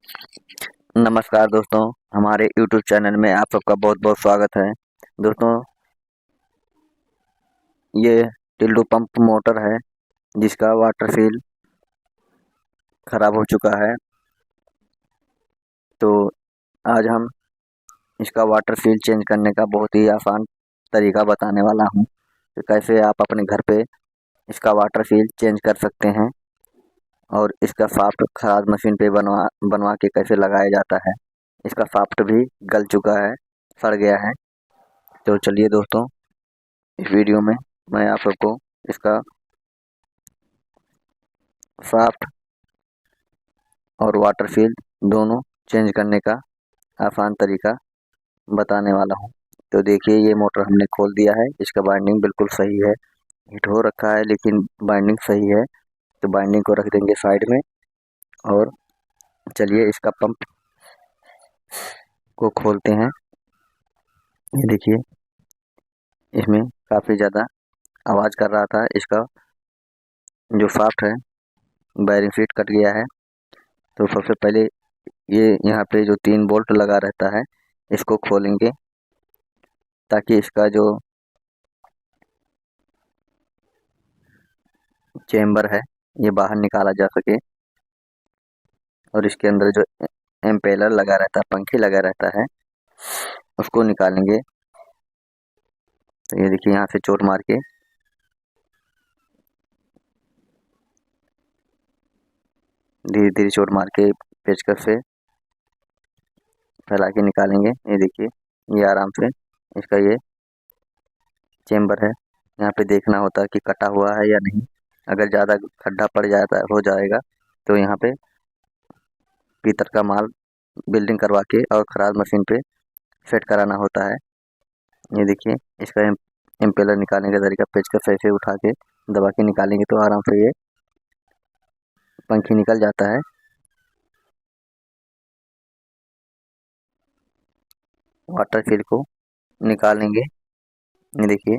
नमस्कार दोस्तों, हमारे यूट्यूब चैनल में आप सबका बहुत-बहुत स्वागत है। दोस्तों, ये टिल्डू पंप मोटर है जिसका वाटर सील खराब हो चुका है। तो आज हम इसका वाटर सील चेंज करने का बहुत ही आसान तरीका बताने वाला हूँ कि कैसे आप अपने घर पे इसका वाटर सील चेंज कर सकते हैं और इसका शाफ्ट खराद मशीन पे बनवा बनवा के कैसे लगाया जाता है। इसका शाफ्ट भी गल चुका है, सड़ गया है। तो चलिए दोस्तों, इस वीडियो में मैं आप सबको इसका शाफ्ट और वाटर सील दोनों चेंज करने का आसान तरीका बताने वाला हूँ। तो देखिए, ये मोटर हमने खोल दिया है। इसका बाइंडिंग बिल्कुल सही है, हिट हो रखा है लेकिन बाइंडिंग सही है। तो बाइंडिंग को रख देंगे साइड में और चलिए इसका पंप को खोलते हैं। ये देखिए, इसमें काफ़ी ज़्यादा आवाज़ कर रहा था। इसका जो शाफ्ट है, बैरिंग शीट कट गया है। तो सबसे पहले ये यहाँ पे जो 3 बोल्ट लगा रहता है, इसको खोलेंगे ताकि इसका जो चेम्बर है ये बाहर निकाला जा सके। और इसके अंदर जो एम्पेलर लगा रहता है, पंखी लगा रहता है, उसको निकालेंगे। तो ये देखिए, यहाँ से चोट मार के धीरे धीरे चोट मार के पेचकस से फैला के निकालेंगे। ये देखिए, ये आराम से इसका ये चेम्बर है। यहाँ पे देखना होता है कि कटा हुआ है या नहीं। अगर ज़्यादा खड्डा पड़ जाता हो जाएगा तो यहाँ पे भीतर का माल बिल्डिंग करवा के और खराद मशीन पे सेट कराना होता है। ये देखिए, इसका इम्पेलर निकालने का तरीका, पेचकस से ऐसे उठा के दबा के निकालेंगे तो आराम से ये पंखी निकल जाता है। वाटर सील को निकालेंगे। ये देखिए,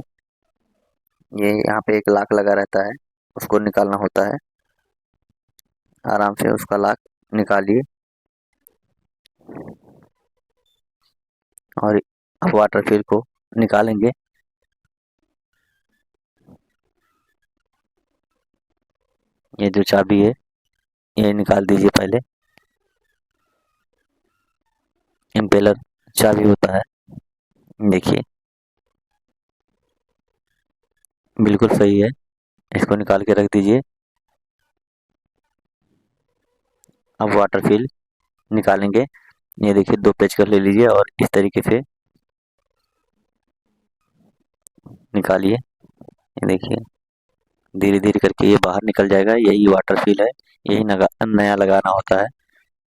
ये यहाँ पे एक लाक लगा रहता है, उसको निकालना होता है। आराम से उसका लाक निकालिए और अब वाटर सील को निकालेंगे। ये जो चाबी है ये निकाल दीजिए पहले। इम्पेलर चाबी होता है, देखिए बिल्कुल सही है। इसको निकाल के रख दीजिए। अब वाटर सील निकालेंगे। ये देखिए, 2 पेचकस ले लीजिए और इस तरीके से निकालिए। ये देखिए, धीरे धीरे करके ये बाहर निकल जाएगा। यही वाटर सील है, यही नया लगाना होता है।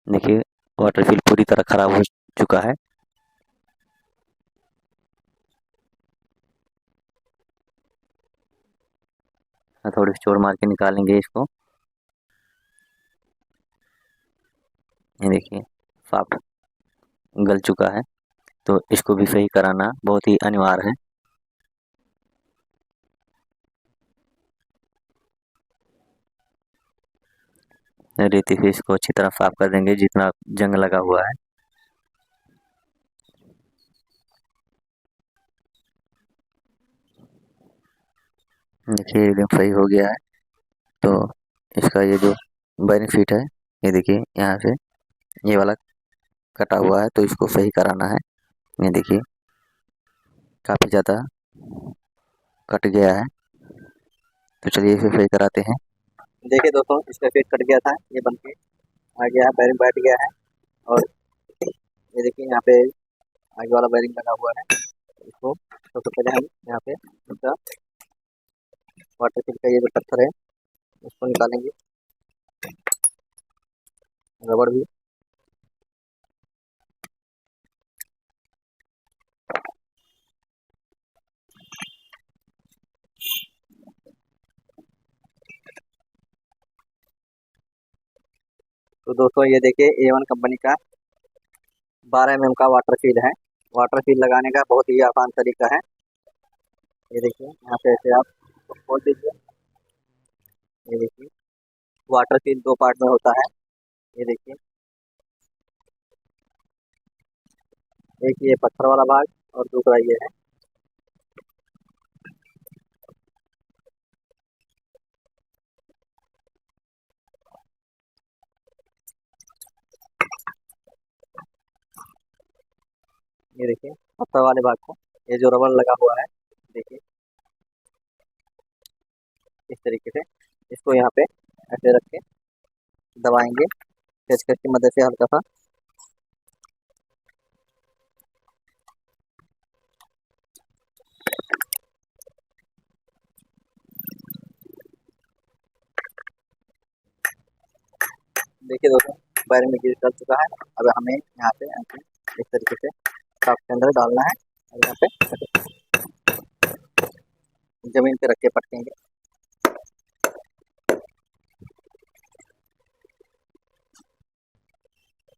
देखिए, वाटर सील पूरी तरह खराब हो चुका है। थोड़ी सी चोट मार के निकालेंगे इसको। ये देखिए, साफ गल चुका है, तो इसको भी सही कराना बहुत ही अनिवार्य है। रेती से इसको अच्छी तरह साफ कर देंगे जितना जंग लगा हुआ है। देखिए, एकदम सही हो गया है। तो इसका ये जो बेनिफिट है, ये देखिए यहाँ से ये वाला कटा हुआ है तो इसको सही कराना है। ये देखिए, काफ़ी ज़्यादा कट गया है। तो चलिए इसे सही कराते हैं। देखिए दोस्तों, इसका फिट कट गया था, ये बन के आ गया है, बैरिंग बैठ गया है। और ये देखिए, यहाँ पे आगे वाला बैरिंग लगा हुआ है। इसको सबसे पहले हम यहाँ पे इसका वाटर सील का ये जो पत्थर है उसको निकालेंगे, रबड़ भी। तो दोस्तों, ये देखिए A1 कंपनी का 12 mm का वाटर सील है। वाटर सील लगाने का बहुत ही आसान तरीका है। ये देखिए, यहाँ पे ऐसे आप खोल दीजिए। ये देखिए, वाटर सील 2 पार्ट में होता है। ये देखिए, एक ये पत्थर वाला भाग और दूसरा ये है। ये देखिए पत्थर वाले भाग को, ये जो रबड़ लगा हुआ है, देखिए इस तरीके से इसको यहाँ पे ऐसे रख के दबाएंगे पेचकस की मदद से हल्का सा। देखिए दोस्तों वायरिंग में ग्रीस कर चुका है। अब हमें यहाँ पे ऐसे इस तरीके से शाफ्ट के अंदर डालना है और यहाँ पे जमीन पे रख के पटकेंगे।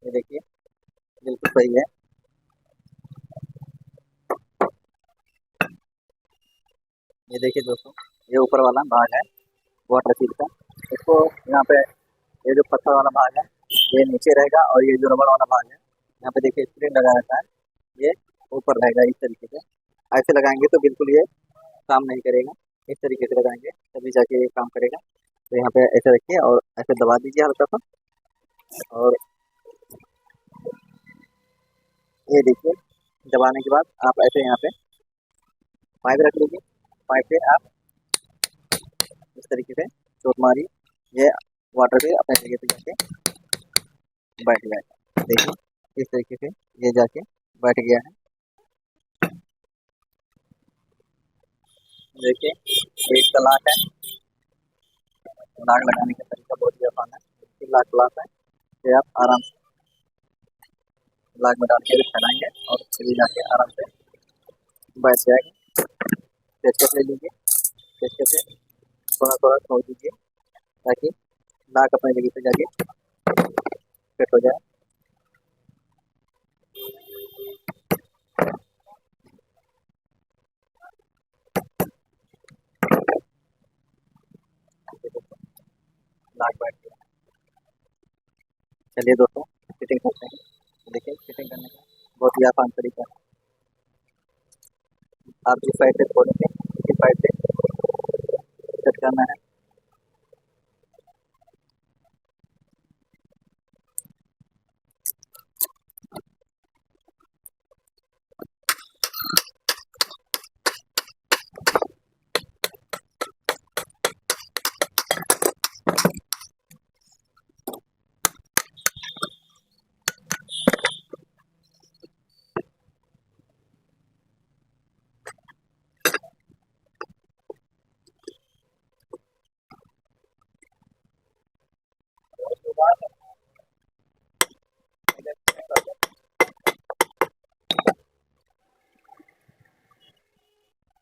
ये देखिए बिल्कुल सही है। ये देखिए दोस्तों ये ऊपर वाला भाग है वाटर सील का, इसको यहाँ पे ये जो पत्थर वाला भाग है ये नीचे रहेगा और ये जो रबड़ वाला भाग है यहाँ पे देखिए स्क्रीन लगा रहता है, ये ऊपर रहेगा। इस तरीके से ऐसे लगाएंगे तो बिल्कुल ये काम नहीं करेगा, इस तरीके से लगाएंगे तभी जाके ये काम करेगा। तो यहाँ पे ऐसे रखिए और ऐसे दबा दीजिए हल्का सा। और ये देखिए दबाने के बाद आप ऐसे यहाँ पे पाइप रख लीजिए, पाइप पे आप इस तरीके से चोट मारी, ये वाटर पे अपने जगह पे जाके बैठ जाएगा। देखिए इस तरीके से ये जाके बैठ गया है। देखिए ये इसका लाक है, लाक लगाने का तरीका बहुत ही आसान है। लाक ग्लास है, ये आप आराम से लाक में डाल के फैलाएंगे और फिर जाके आराम से बैठ जाएगा। पेचकस ले लीजिए, पेचकस से थोड़ा थोड़ा छोड़ दीजिए ताकि लाक अपने जगह पे जाके फिट हो जाए। लाक बैठ गया। चलिए दोस्तों फिटिंग करते हैं। देखिए फिटिंग करने का बहुत ही आसान तरीका है। आप जिस साइड से खोलेंगे उसी साइड से सेट करना है।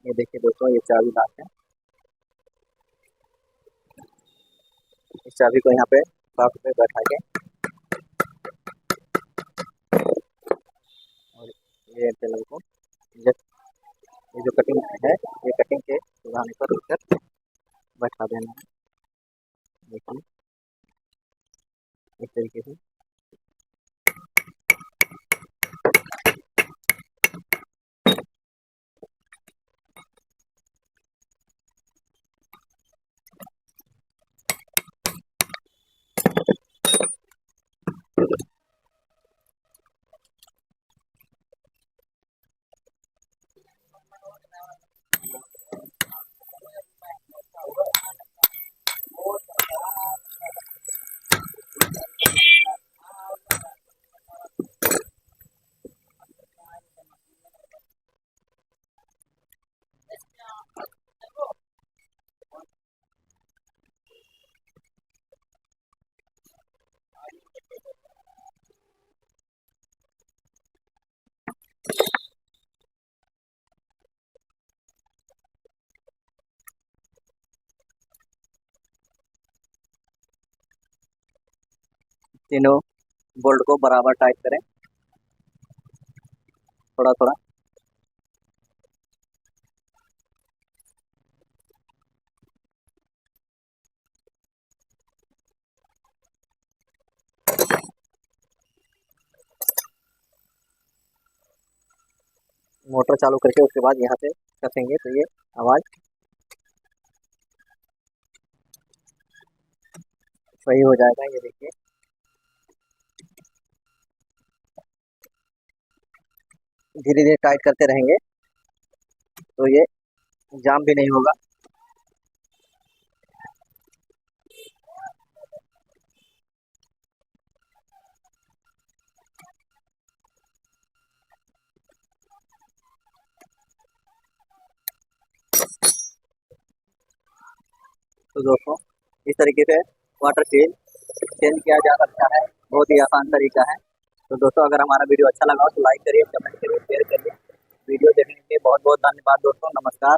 ये देखिए दोस्तों ये चाबी लाक है, इस चाबी को यहाँ पे साफ पे बैठा के और ये टेलर को ये जो कटिंग है ये कटिंग के सुधारने पर रखकर बैठा देना है। देखिए इस तरीके से। तीनों बोल्ट को बराबर टाइट करें थोड़ा थोड़ा। मोटर चालू करके उसके बाद यहाँ से कसेंगे तो ये आवाज़ सही हो जाएगा। ये देखिए धीरे धीरे टाइट करते रहेंगे तो ये जाम भी नहीं होगा। तो दोस्तों इस तरीके से वाटर सील चेंज किया जा सकता है, बहुत ही आसान तरीका है। तो दोस्तों अगर हमारा वीडियो अच्छा लगा हो तो लाइक करिए, कमेंट करिए, शेयर करिए। वीडियो देखने के लिए बहुत बहुत धन्यवाद दोस्तों, नमस्कार।